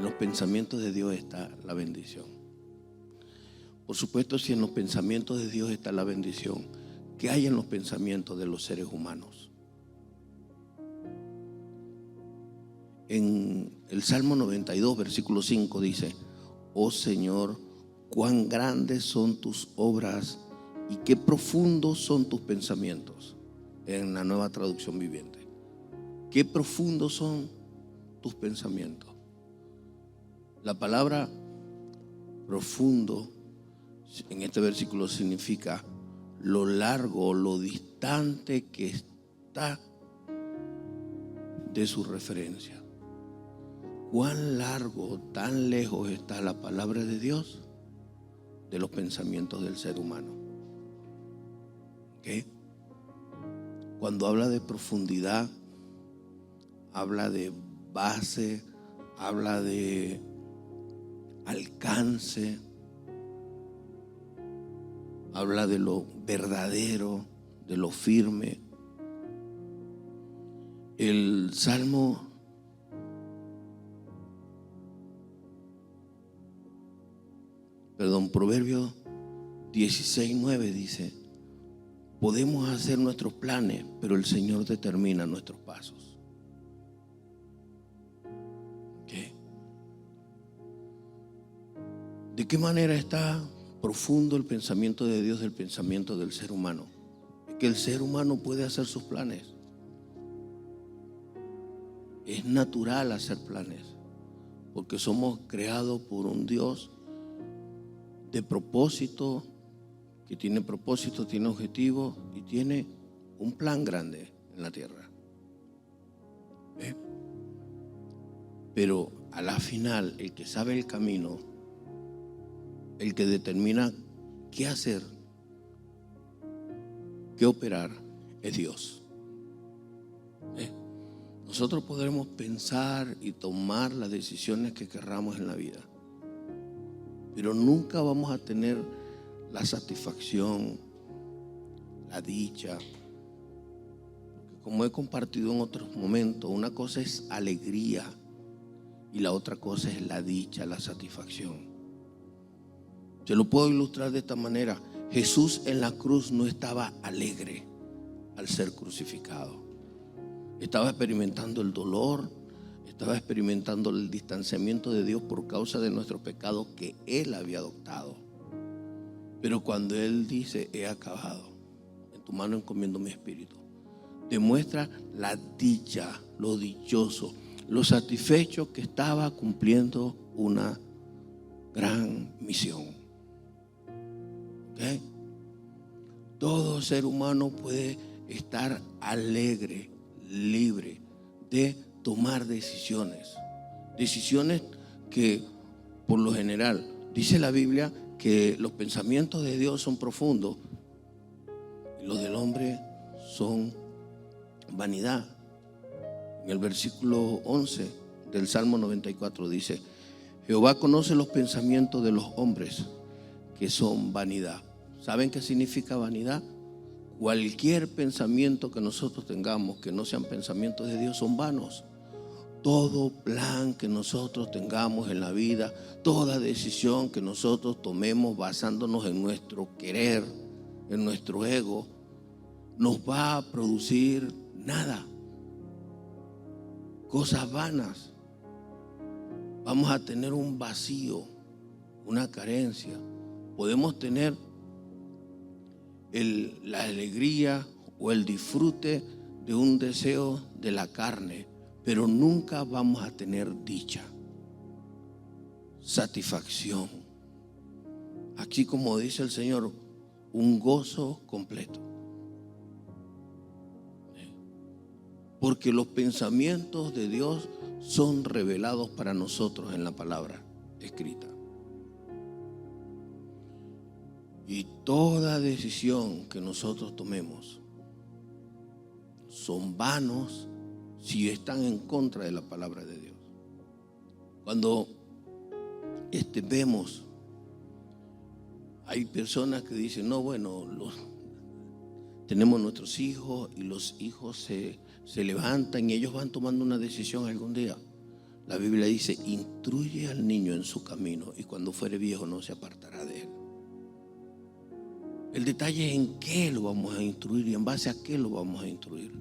los pensamientos de Dios está la bendición. Por supuesto, si en los pensamientos de Dios está la bendición, ¿qué hay en los pensamientos de los seres humanos? En el Salmo 92, versículo 5 dice: oh Señor, cuán grandes son tus obras y qué profundos son tus pensamientos. En la Nueva Traducción Viviente. Qué profundos son tus pensamientos. La palabra profundo en este versículo significa lo largo, lo distante que está de su referencia. ¿Cuán largo, tan lejos está la palabra de Dios de los pensamientos del ser humano? ¿Qué? Cuando habla de profundidad, habla de base, habla de alcance, habla de lo verdadero, de lo firme. El Proverbios 16:9 dice: podemos hacer nuestros planes, pero el Señor determina nuestros pasos. ¿Qué? ¿De qué manera está profundo el pensamiento de Dios del pensamiento del ser humano? Es que el ser humano puede hacer sus planes. Es natural hacer planes, porque somos creados por un Dios de propósito, que tiene propósito, tiene objetivo y tiene un plan grande en la tierra. Pero a la final, el que sabe el camino, el que determina qué hacer, qué operar, es Dios. Nosotros podremos pensar y tomar las decisiones que querramos en la vida, pero nunca vamos a tener la satisfacción, la dicha. Porque como he compartido en otros momentos, una cosa es alegría y la otra cosa es la dicha, la satisfacción. Yo lo puedo ilustrar de esta manera. Jesús en la cruz no estaba alegre al ser crucificado. Estaba experimentando el dolor, estaba experimentando el distanciamiento de Dios por causa de nuestros pecados que Él había adoptado. Pero cuando Él dice: he acabado, en tu mano encomiendo mi espíritu, demuestra la dicha, lo dichoso, lo satisfecho que estaba cumpliendo una gran misión. ¿Okay? Todo ser humano puede estar alegre, libre de tomar decisiones que por lo general dice la Biblia que los pensamientos de Dios son profundos y los del hombre son vanidad. En el versículo 11 del Salmo 94 dice: Jehová conoce los pensamientos de los hombres, que son vanidad. ¿Saben qué significa vanidad? Cualquier pensamiento que nosotros tengamos que no sean pensamientos de Dios son vanos. Todo plan que nosotros tengamos en la vida, toda decisión que nosotros tomemos basándonos en nuestro querer, en nuestro ego, nos va a producir nada. Cosas vanas. Vamos a tener un vacío, una carencia. Podemos tener la alegría o el disfrute de un deseo de la carne, pero nunca vamos a tener dicha, satisfacción. Aquí, como dice el Señor, un gozo completo. Porque los pensamientos de Dios son revelados para nosotros en la palabra escrita. Y toda decisión que nosotros tomemos son vanos si están en contra de la palabra de Dios. Cuando vemos, hay personas que dicen: no, bueno, tenemos nuestros hijos y los hijos se levantan y ellos van tomando una decisión algún día. La Biblia dice, instruye al niño en su camino y cuando fuere viejo no se apartará de él. El detalle es en qué lo vamos a instruir y en base a qué lo vamos a instruir.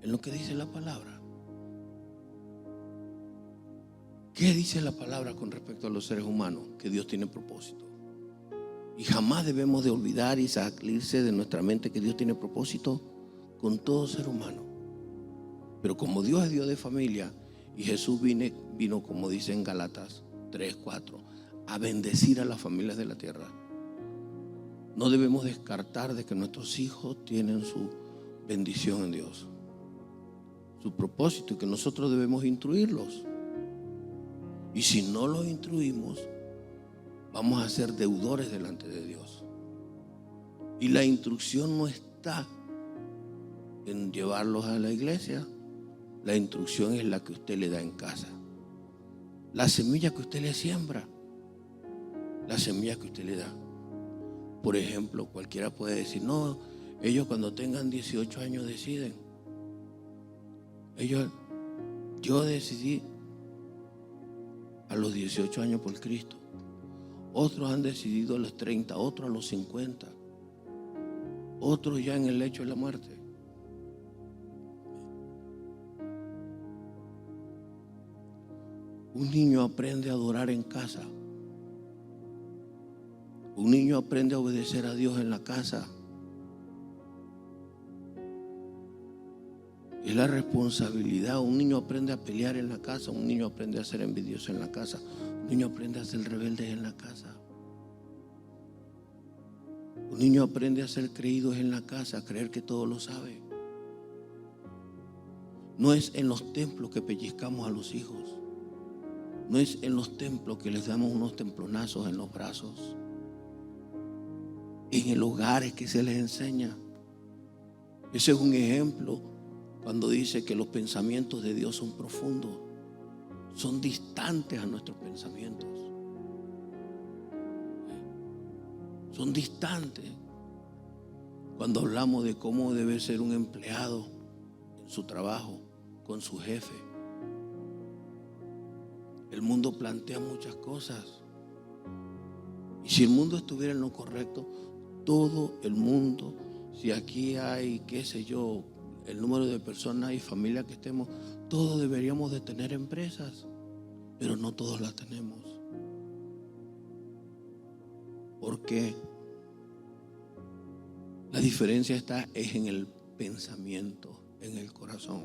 En lo que dice la palabra. ¿Qué dice la palabra con respecto a los seres humanos? Que Dios tiene propósito. Y jamás debemos de olvidar y salirse de nuestra mente que Dios tiene propósito con todo ser humano. Pero como Dios es Dios de familia y Jesús vino como dice en Gálatas 3:4, a bendecir a las familias de la tierra. No debemos descartar de que nuestros hijos tienen su bendición en Dios, su propósito, y que nosotros debemos instruirlos. Y si no los instruimos, vamos a ser deudores delante de Dios. Y la instrucción no está en llevarlos a la iglesia. La instrucción es la que usted le da en casa. La semilla que usted le siembra. La semilla que usted le da. Por ejemplo, cualquiera puede decir, no, ellos cuando tengan 18 años deciden. Yo decidí a los 18 años por Cristo. Otros han decidido a los 30, otros a los 50. Otros ya en el lecho de la muerte. Un niño aprende a adorar en casa. Un niño aprende a obedecer a Dios en la casa. Es la responsabilidad. Un niño aprende a pelear en la casa. Un niño aprende a ser envidioso en la casa. Un niño aprende a ser rebelde en la casa. Un niño aprende a ser creído en la casa, a creer que todo lo sabe. No es en los templos que pellizcamos a los hijos. No es en los templos que les damos unos templonazos en los brazos. En el hogar es que se les enseña. Ese es un ejemplo cuando dice que los pensamientos de Dios son profundos, son distantes a nuestros pensamientos. Son distantes. Cuando hablamos de cómo debe ser un empleado en su trabajo, con su jefe. El mundo plantea muchas cosas. Y si el mundo estuviera en lo correcto, todo el mundo, si aquí hay, qué sé yo, el número de personas y familias que estemos, todos deberíamos de tener empresas, pero no todos las tenemos. ¿Por qué? La diferencia es en el pensamiento, en el corazón.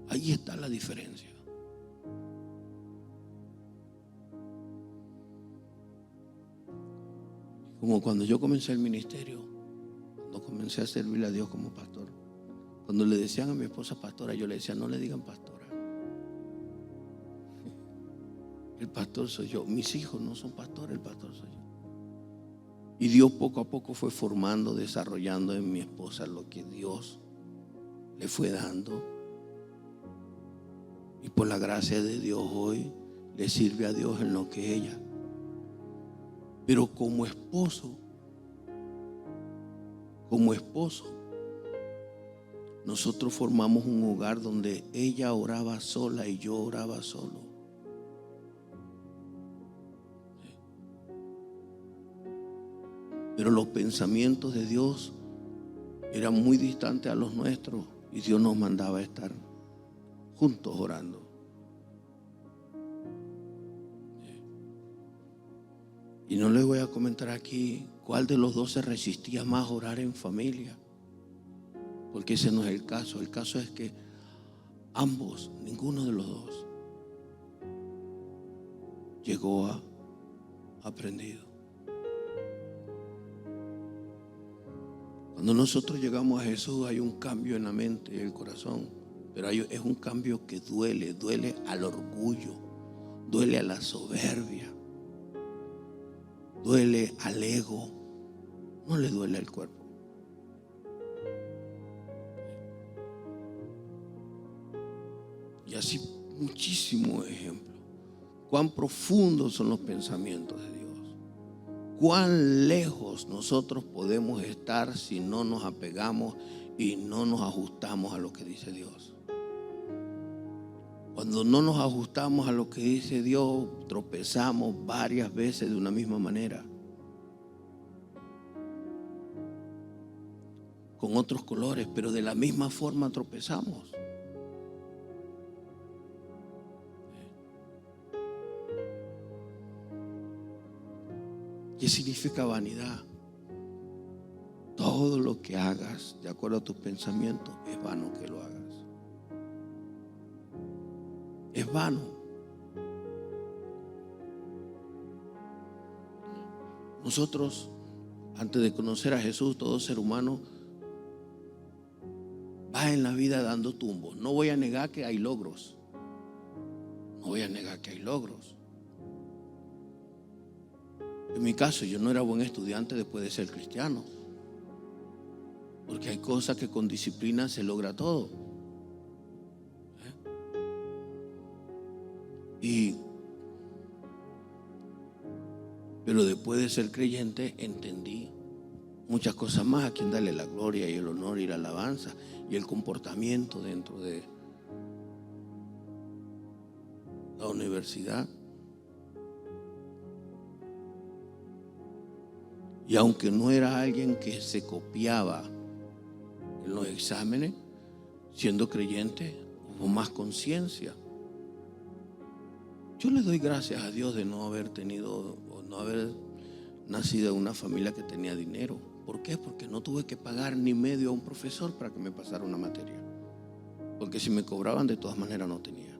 Ahí está la diferencia. Como cuando yo comencé el ministerio, cuando comencé a servirle a Dios como pastor, cuando le decían a mi esposa pastora, yo le decía, no le digan pastora. El pastor soy yo. Mis hijos no son pastores, el pastor soy yo. Y Dios poco a poco fue formando, desarrollando en mi esposa lo que Dios le fue dando. Y por la gracia de Dios hoy le sirve a Dios en lo que ella. Pero como esposo, nosotros formamos un hogar donde ella oraba sola y yo oraba solo. Pero los pensamientos de Dios eran muy distantes a los nuestros y Dios nos mandaba a estar juntos orando. Y no les voy a comentar aquí cuál de los dos se resistía más a orar en familia, porque ese no es el caso. El caso es que ambos, ninguno de los dos, llegó a aprendido. Cuando nosotros llegamos a Jesús hay un cambio en la mente y el corazón, pero es un cambio que duele al orgullo, duele a la soberbia, duele al ego, no le duele al cuerpo. Y así muchísimos ejemplos. Cuán profundos son los pensamientos de Dios. Cuán lejos nosotros podemos estar si no nos apegamos y no nos ajustamos a lo que dice Dios. Cuando no nos ajustamos a lo que dice Dios, tropezamos varias veces de una misma manera, con otros colores, pero de la misma forma tropezamos. ¿Qué significa vanidad? Todo lo que hagas de acuerdo a tus pensamientos es vano que lo hagas. Es vano. Nosotros, antes de conocer a Jesús, todo ser humano va en la vida dando tumbos. No voy a negar que hay logros. No voy a negar que hay logros. En mi caso, yo no era buen estudiante después de ser cristiano. Porque hay cosas que con disciplina se logra todo. Pero después de ser creyente entendí muchas cosas más, a quien darle la gloria y el honor y la alabanza y el comportamiento dentro de la universidad. Y aunque no era alguien que se copiaba en los exámenes, siendo creyente hubo más conciencia. Yo le doy gracias a Dios de no haber tenido o no haber nacido en una familia que tenía dinero. ¿Por qué? Porque no tuve que pagar ni medio a un profesor para que me pasara una materia. Porque si me cobraban, de todas maneras no tenía.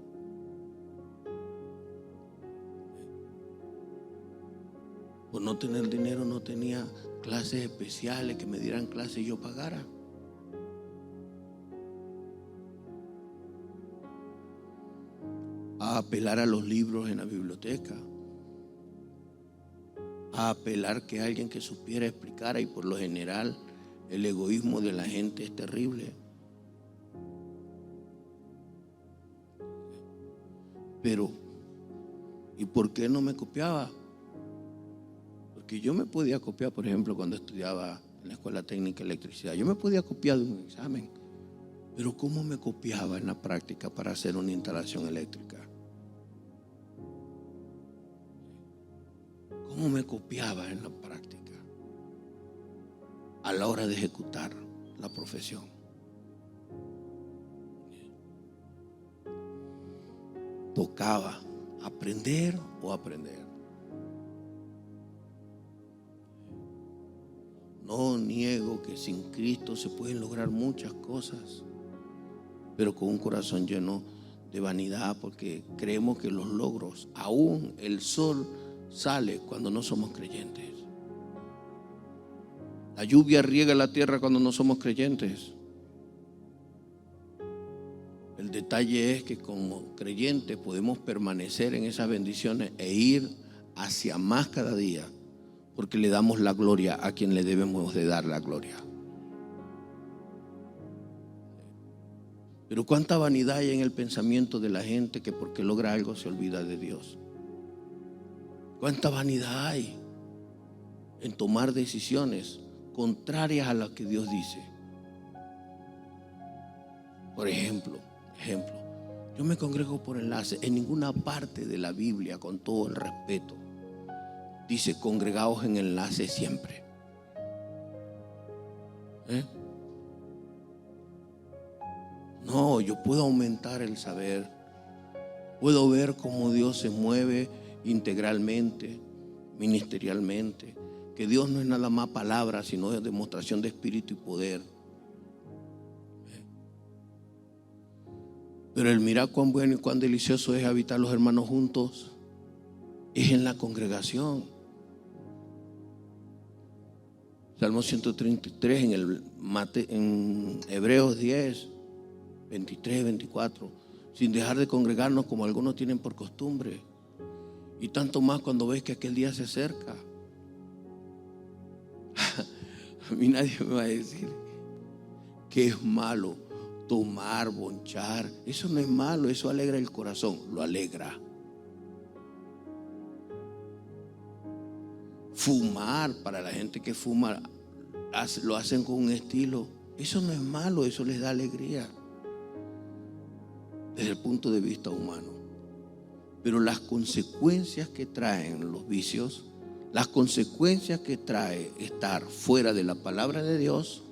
Por no tener dinero no tenía clases especiales que me dieran clases y yo pagara. A apelar a los libros en la biblioteca, a apelar que alguien que supiera explicara, y por lo general el egoísmo de la gente es terrible. Pero, ¿y por qué no me copiaba? Porque yo me podía copiar, por ejemplo, cuando estudiaba en la Escuela Técnica de Electricidad, yo me podía copiar de un examen, pero ¿cómo me copiaba en la práctica para hacer una instalación eléctrica? ¿Cómo me copiaba en la práctica a la hora de ejecutar la profesión? Tocaba aprender o aprender. No niego que sin Cristo se pueden lograr muchas cosas, pero con un corazón lleno de vanidad, porque creemos que los logros, aún el sol sale cuando no somos creyentes. La lluvia riega la tierra cuando no somos creyentes. El detalle es que como creyentes podemos permanecer en esas bendiciones e ir hacia más cada día, porque le damos la gloria a quien le debemos de dar la gloria. Pero cuánta vanidad hay en el pensamiento de la gente que porque logra algo se olvida de Dios. Cuánta vanidad hay en tomar decisiones contrarias a lo que Dios dice. Por ejemplo, yo me congrego por enlace. En ninguna parte de la Biblia, con todo el respeto, dice congregaos en enlace siempre. No, yo puedo aumentar el saber, puedo ver cómo Dios se mueve integralmente, ministerialmente, que Dios no es nada más palabra, sino es demostración de espíritu y poder. Pero el mirar cuán bueno y cuán delicioso es habitar los hermanos juntos es en la congregación. Salmo 133 en Hebreos 10, 23, 24, sin dejar de congregarnos como algunos tienen por costumbre. Y tanto más cuando ves que aquel día se acerca. A mí nadie me va a decir que es malo tomar, bonchar. Eso no es malo, eso alegra el corazón, lo alegra. Fumar, para la gente que fuma, lo hacen con un estilo. Eso no es malo, eso les da alegría. desde el punto de vista humano. Pero las consecuencias que traen los vicios, las consecuencias que trae estar fuera de la palabra de Dios,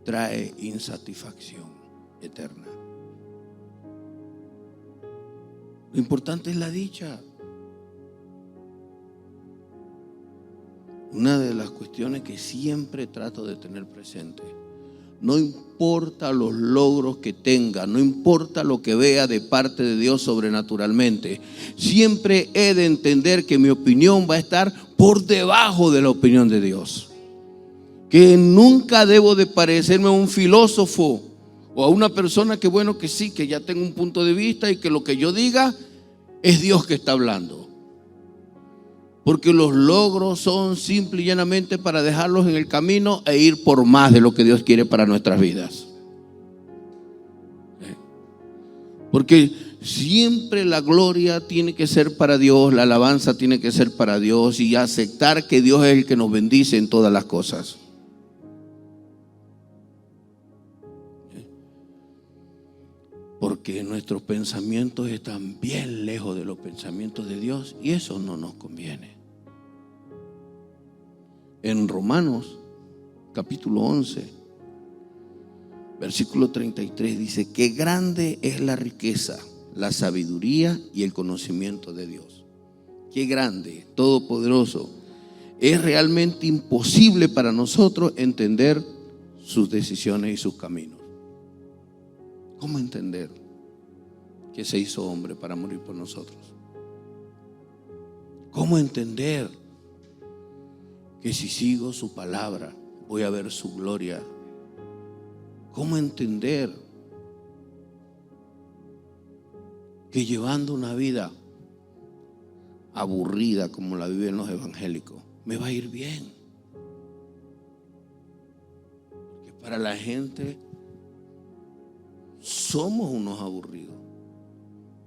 trae insatisfacción eterna. Lo importante es la dicha. Una de las cuestiones que siempre trato de tener presente: no importa los logros que tenga, no importa lo que vea de parte de Dios sobrenaturalmente, siempre he de entender que mi opinión va a estar por debajo de la opinión de Dios. Que nunca debo de parecerme a un filósofo o a una persona que, bueno, que sí, que ya tengo un punto de vista y que lo que yo diga es Dios que está hablando. Porque los logros son simple y llanamente para dejarlos en el camino e ir por más de lo que Dios quiere para nuestras vidas. Porque siempre la gloria tiene que ser para Dios, la alabanza tiene que ser para Dios, y aceptar que Dios es el que nos bendice en todas las cosas. Porque nuestros pensamientos están bien lejos de los pensamientos de Dios, y eso no nos conviene. En Romanos capítulo 11, versículo 33 dice: qué grande es la riqueza, la sabiduría y el conocimiento de Dios. Qué grande, todopoderoso. Es realmente imposible para nosotros entender sus decisiones y sus caminos. ¿Cómo entender que se hizo hombre para morir por nosotros? ¿Cómo entender que si sigo su palabra voy a ver su gloria? ¿Cómo entender que llevando una vida aburrida como la viven los evangélicos me va a ir bien? Porque para la gente somos unos aburridos.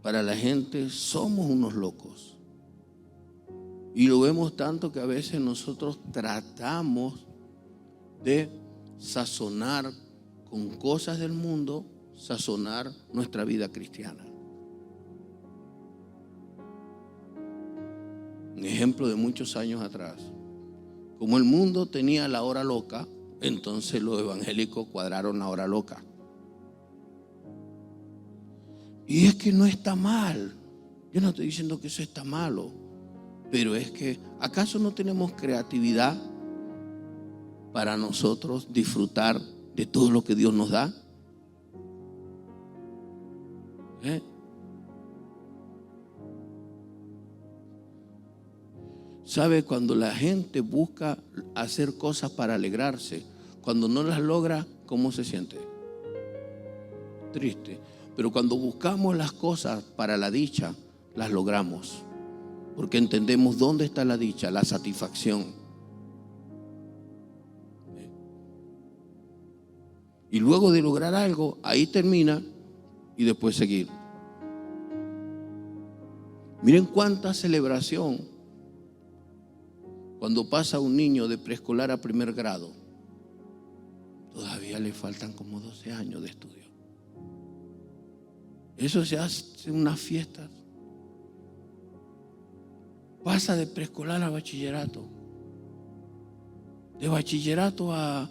Para la gente somos unos locos. Y lo vemos tanto que a veces nosotros tratamos de sazonar con cosas del mundo, sazonar nuestra vida cristiana. Un ejemplo de muchos años atrás. Como el mundo tenía la hora loca, entonces los evangélicos cuadraron la hora loca. Y es que no está mal. Yo no estoy diciendo que eso está malo, pero es que ¿acaso no tenemos creatividad para nosotros disfrutar de todo lo que Dios nos da? ¿Sabe? Cuando la gente busca hacer cosas para alegrarse, cuando no las logra, ¿cómo se siente? Triste. Pero cuando buscamos las cosas para la dicha, las logramos. Porque entendemos dónde está la dicha, la satisfacción. Y luego de lograr algo, ahí termina y después seguir. Miren cuánta celebración cuando pasa un niño de preescolar a primer grado. Todavía le faltan como 12 años de estudio. Eso se hace unas fiestas. Pasa de preescolar a bachillerato. De bachillerato a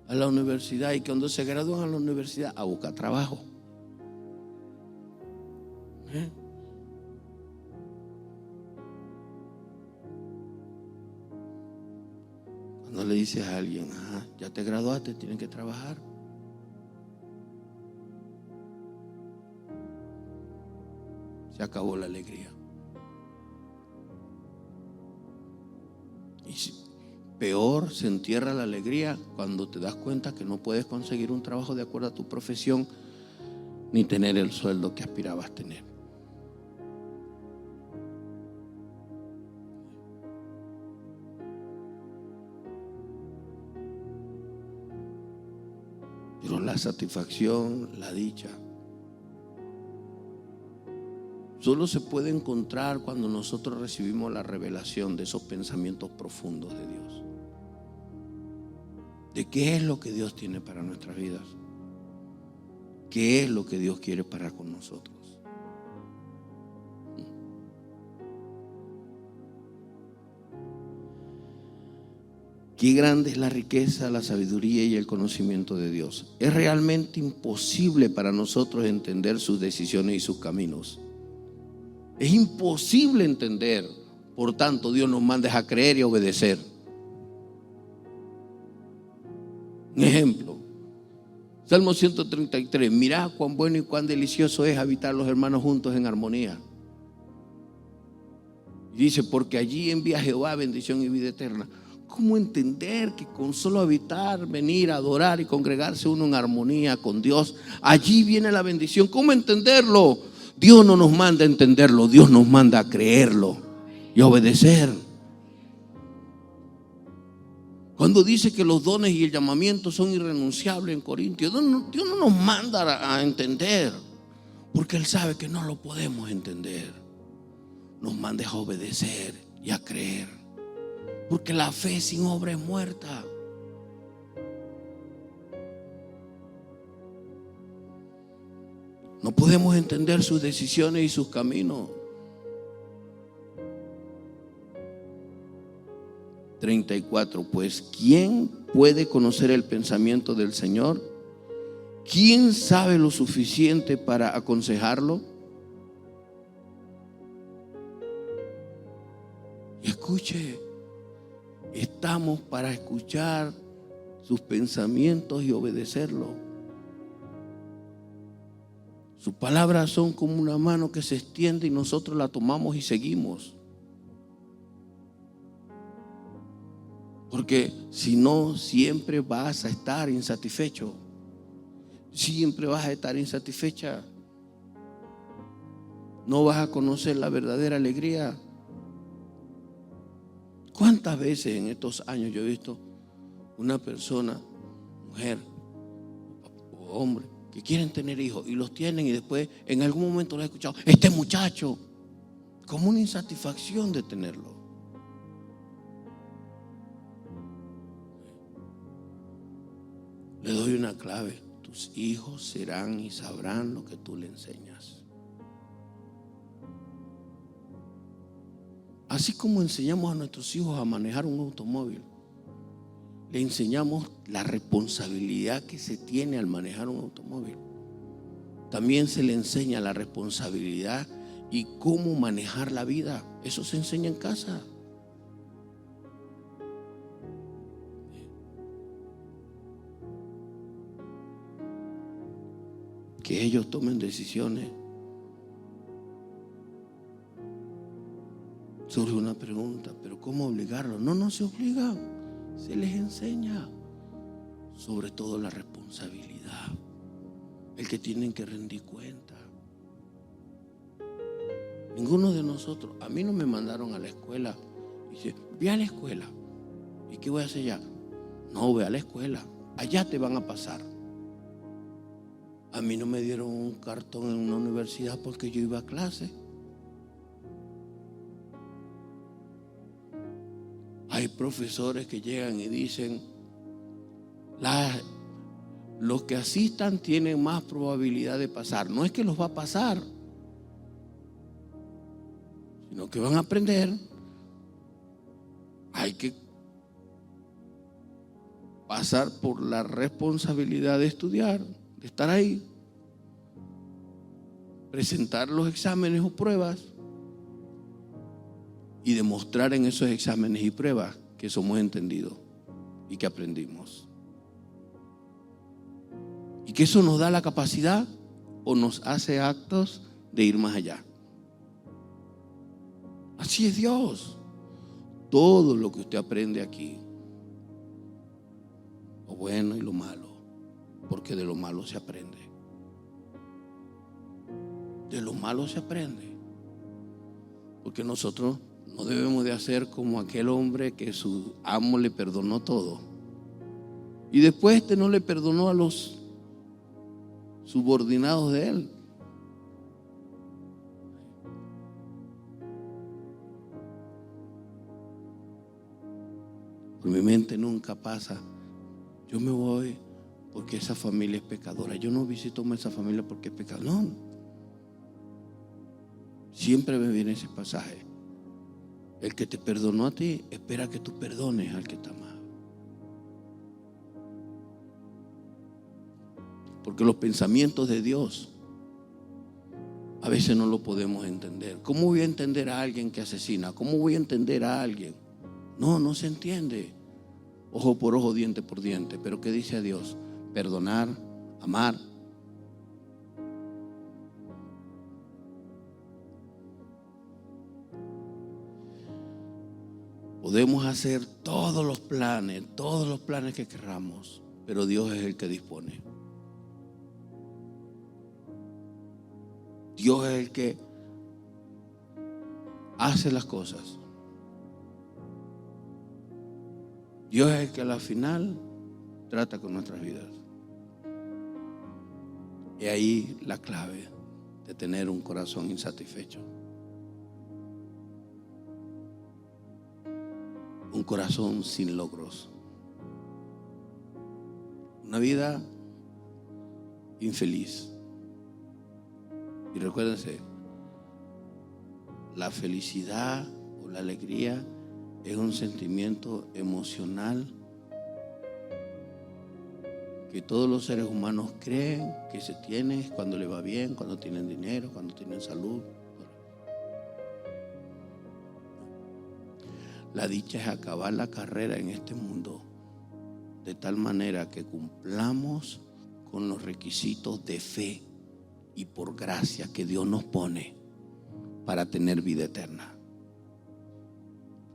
la universidad. Y cuando se gradúan a la universidad, a buscar trabajo. Cuando le dices a alguien: ya te graduaste, tienes que trabajar. Se acabó la alegría. Y peor se entierra la alegría cuando te das cuenta que no puedes conseguir un trabajo de acuerdo a tu profesión, ni tener el sueldo que aspirabas a tener. Pero la satisfacción, la dicha, solo se puede encontrar cuando nosotros recibimos la revelación de esos pensamientos profundos de Dios. de qué es lo que Dios tiene para nuestras vidas, qué es lo que Dios quiere para con nosotros. Qué grande es la riqueza, la sabiduría y el conocimiento de Dios. Es realmente imposible para nosotros entender sus decisiones y sus caminos. Es imposible entender. Por tanto, Dios nos manda a creer y obedecer. Un ejemplo, Salmo 133. Mirad cuán bueno y cuán delicioso es habitar los hermanos juntos en armonía. Y dice, porque allí envía Jehová bendición y vida eterna. ¿Cómo entender que con solo habitar, venir a adorar y congregarse uno en armonía con Dios, allí viene la bendición? ¿Cómo entenderlo? Dios no nos manda a entenderlo, Dios nos manda a creerlo y a obedecer. Cuando dice que los dones y el llamamiento son irrenunciables en Corintios, Dios no nos manda a entender, porque Él sabe que no lo podemos entender. Nos manda a obedecer y a creer, porque la fe sin obra es muerta. No podemos entender sus decisiones y sus caminos. 34. Pues ¿quién puede conocer el pensamiento del Señor? ¿Quién sabe lo suficiente para aconsejarlo? Y escuche, estamos para escuchar sus pensamientos y obedecerlo. Sus palabras son como una mano que se extiende y nosotros la tomamos y seguimos. Porque si no, siempre vas a estar insatisfecho. Siempre vas a estar insatisfecha. No vas a conocer la verdadera alegría. ¿Cuántas veces en estos años yo he visto una persona, mujer o hombre, que quieren tener hijos y los tienen y después en algún momento lo he escuchado, este muchacho, como una insatisfacción de tenerlo? Le doy una clave: tus hijos serán y sabrán lo que tú le enseñas. Así como enseñamos a nuestros hijos a manejar un automóvil, le enseñamos la responsabilidad que se tiene al manejar un automóvil. También se le enseña la responsabilidad y cómo manejar la vida. Eso se enseña en casa. Que ellos tomen decisiones. Surge una pregunta, ¿pero cómo obligarlos? No se obligan, se les enseña. Sobre todo la responsabilidad, el que tienen que rendir cuenta. Ninguno de nosotros, a mí no me mandaron a la escuela. Dice, ve a la escuela. ¿Y qué voy a hacer allá? No, ve a la escuela, allá te van a pasar. A mí no me dieron un cartón en una universidad porque yo iba a clase. Hay profesores que llegan y dicen, los que asistan tienen más probabilidad de pasar. No es que los va a pasar, sino que van a aprender. Hay que pasar por la responsabilidad de estudiar, de estar ahí, presentar los exámenes o pruebas y demostrar en esos exámenes y pruebas que somos entendidos y que aprendimos. Y que eso nos da la capacidad o nos hace actos de ir más allá. Así es Dios. Todo lo que usted aprende aquí, lo bueno y lo malo, porque de lo malo se aprende. De lo malo se aprende. Porque nosotros no debemos de hacer como aquel hombre que su amo le perdonó todo. Y después no le perdonó a los subordinados de él. Por mi mente nunca pasa yo me voy porque esa familia es pecadora. Yo no visito a esa familia porque es pecadora. No. Siempre me viene ese pasaje. El que te perdonó a ti, espera que tú perdones al que te ama. Porque los pensamientos de Dios a veces no lo podemos entender. ¿Cómo voy a entender a alguien que asesina? ¿Cómo voy a entender a alguien? No se entiende. Ojo por ojo, diente por diente. Pero ¿qué dice a Dios? Perdonar, amar. Podemos hacer todos los planes que queramos, pero Dios es el que dispone. Dios es el que hace las cosas. Dios es el que a la final trata con nuestras vidas. Y ahí la clave de tener un corazón insatisfecho. Un corazón sin logros. Una vida infeliz. Y recuérdense, la felicidad o la alegría es un sentimiento emocional que todos los seres humanos creen que se tiene cuando le va bien, cuando tienen dinero, cuando tienen salud. La dicha es acabar la carrera en este mundo de tal manera que cumplamos con los requisitos de fe y por gracia que Dios nos pone para tener vida eterna.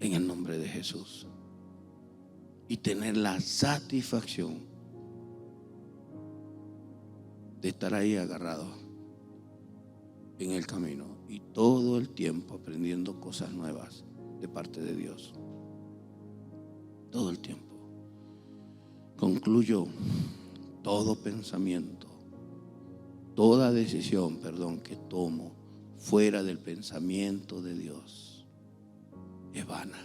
En el nombre de Jesús. Y tener la satisfacción de estar ahí agarrado en el camino y todo el tiempo aprendiendo cosas nuevas de parte de Dios. Todo el tiempo. Concluyo, todo pensamiento, toda decisión, que tomo fuera del pensamiento de Dios es vana.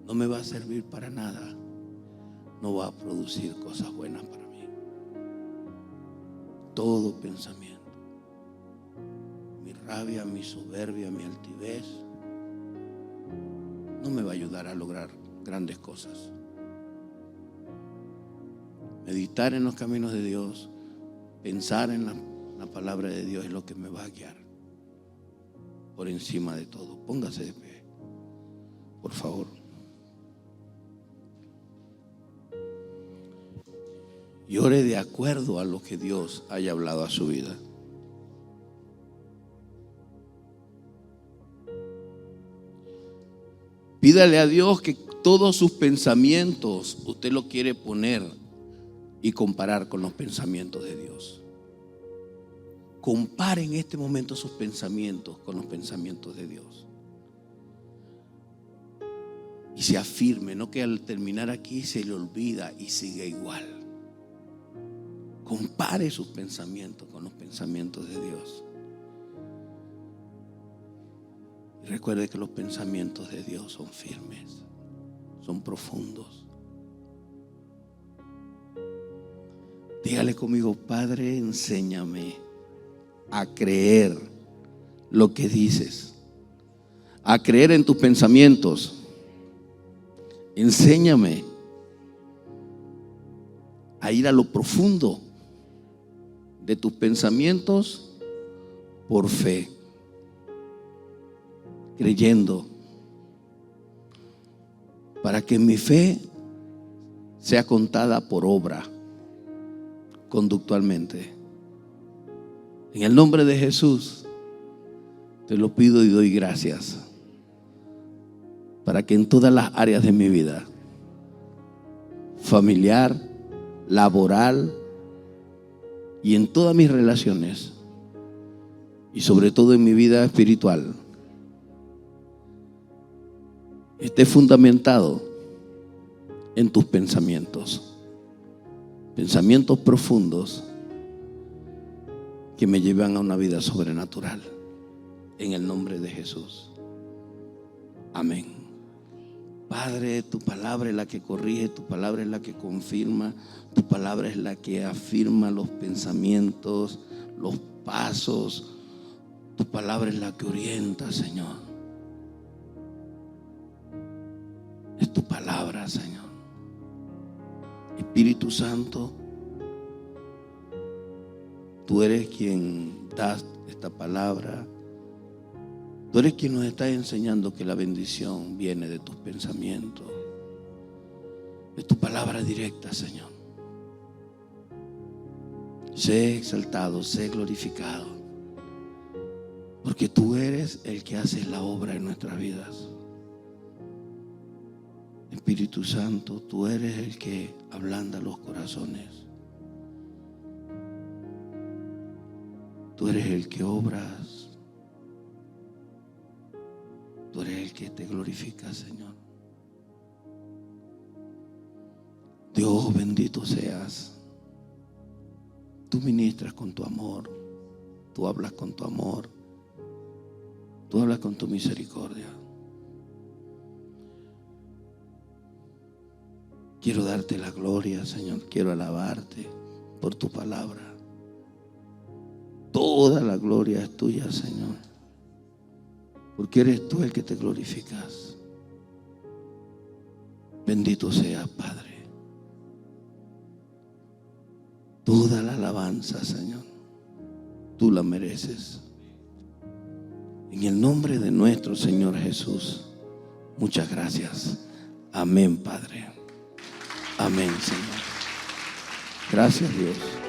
No me va a servir para nada. No va a producir cosas buenas para mí. Todo pensamiento, mi rabia, mi soberbia, mi altivez, no me va a ayudar a lograr grandes cosas. Meditar en los caminos de Dios, pensar en la palabra de Dios es lo que me va a guiar por encima de todo. Póngase de pie, por favor. Y ore de acuerdo a lo que Dios haya hablado a su vida. Pídale a Dios que todos sus pensamientos usted lo quiere poner y comparar con los pensamientos de Dios. Compare en este momento sus pensamientos con los pensamientos de Dios. Y se afirme, no que al terminar aquí se le olvida y sigue igual. Compare sus pensamientos con los pensamientos de Dios. Y recuerde que los pensamientos de Dios son firmes, son profundos. Dígale conmigo, Padre, enséñame a creer lo que dices, a creer en tus pensamientos. Enséñame a ir a lo profundo de tus pensamientos por fe, creyendo, para que mi fe sea contada por obra, conductualmente. En el nombre de Jesús te lo pido y doy gracias para que en todas las áreas de mi vida, familiar, laboral y en todas mis relaciones, y sobre todo en mi vida espiritual, esté fundamentado en tus pensamientos profundos que me llevan a una vida sobrenatural. En el nombre de Jesús. Amén Padre, tu palabra es la que corrige, tu palabra es la que confirma, tu palabra es la que afirma los pensamientos, los pasos. Tu palabra es la que orienta, Señor. Es tu palabra, Señor. Espíritu Santo, tú eres quien das esta palabra. Tú eres quien nos está enseñando que la bendición viene de tus pensamientos. Es tu palabra directa, Señor. Sé exaltado, sé glorificado, porque tú eres el que haces la obra en nuestras vidas. Espíritu Santo, tú eres el que ablanda los corazones. Tú eres el que obras. Tú eres el que te glorifica, Señor. Dios, bendito seas. Tú ministras con tu amor. Tú hablas con tu amor. Tú hablas con tu misericordia. Quiero darte la gloria, Señor. Quiero alabarte por tu palabra. Toda la gloria es tuya, Señor, porque eres tú el que te glorificas. Bendito seas, Padre. Toda la alabanza, Señor, tú la mereces. En el nombre de nuestro Señor Jesús, muchas gracias. Amén, Padre. Amén, Señor. Gracias, Dios.